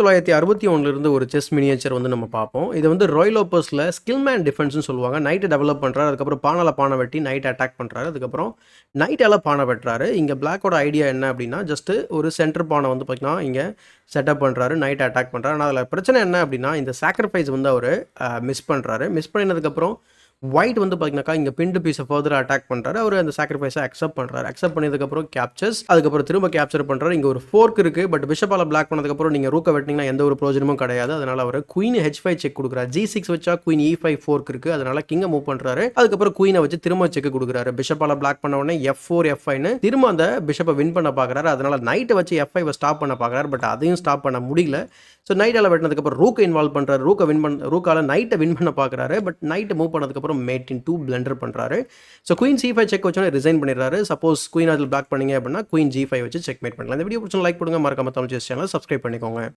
1961 ஒரு chess miniature வந்து நம்ம பார்ப்போம். இது வந்து ராய் லோபஸ்ல ஸ்கில்மேன் டிஃபென்ஸ்ன்னு சொல்லுவாங்க. நைட் டெவலப் பண்றாரு. அதுக்கப்புறம் பானால பான வெட்டி நைட் அட்டாக் பண்றாரு. அதுக்கப்புறம் நைட்டால பான வெட்டுறாரு. இங்க பிளாக்கோட ஐடியா என்ன அப்டின்னா, ஜஸ்ட் ஒரு சென்டர் பான வந்து பார்த்தீங்கன்னா, இங்க செட்டப் பண்றாரு. நைட் அட்டாக் பண்றாரு. ஆனா அதில பிரச்சனை என்ன அப்டின்னா, இந்த சாக்ரிஃபைஸ் வந்து அவரு மிஸ் பண்றாரு. மிஸ் பண்ணினதுக்கப்புறம் ஒயிட் வந்து பார்த்தீங்கன்னாக்கா, இங்க பின்டு பீஸ ஃபர்தரா அட்டாக் பண்றாரு. அவரு அந்த சாக்ரிஃபைஸ அக்செப்ட் பண்றாரு. அக்செப்ட் பண்ணதுக்கப்புறம் கேப்சர்ஸ். அதுக்கப்புறம் திரும்ப கேப்சர் பண்றாரு. இங்க ஒரு ஃபோர்க் இருக்கு. பட் பிஷப்பால பிளாக் பண்ணதுக்கப்புறம் நீங்க ரூக்க வெட்டினீங்கன்னா எந்த ஒரு பிரயோஜனமும் கிடையாது. அதனால அவரு குயின் H5 செக் குடுக்குறாரு. G6 வச்சா குயின் E5 ஃபோர்க் இருக்கு. அதனால கிங்க மூவ் பண்றாரு. அதுக்கப்புறம் குயின வச்சு திரும்ப செக் குடுக்குறாரு. பிஷப்பால பிளாக் பண்ண உடனே F4 F5ன்னு திரும்ப அந்த பிஷப்ப வின் பண்ண பார்க்குறாரு. அதனால நைட்ட வச்சு F5 ஸ்டாப் பண்ண பார்க்குறாரு. பட் அதையும் ஸ்டாப் பண்ண முடியல. ஸோ நைட்டால வெட்டினதுக்கப்புறம் ரூக்க இன்வால்வ் பண்றாரு. ரூக்கால நைட்ட வின் பண்ண பார்க்குறாரு. பட் நைட் மூவ் பண்ணதுக்கப்புறம் மேட் இன் 2 பிளண்டர் பண்றாரு. ஸோ குயின் C5 செக் வச்சோன்னே ரிசைன் பண்ணிடுறாரு. சப்போஸ் குயின் அதில் பிளாக் பண்ணீங்க அப்படின்னா குயின் G5 வச்சு செக் மேட் பண்ணலாம். இந்த வீடியோ பிடிச்சா லைக் பண்ணுங்க. மறக்காம தமிழ் செஸ் சேனல் சப்ஸ்கிரைப் பண்ணிக்கோங்க.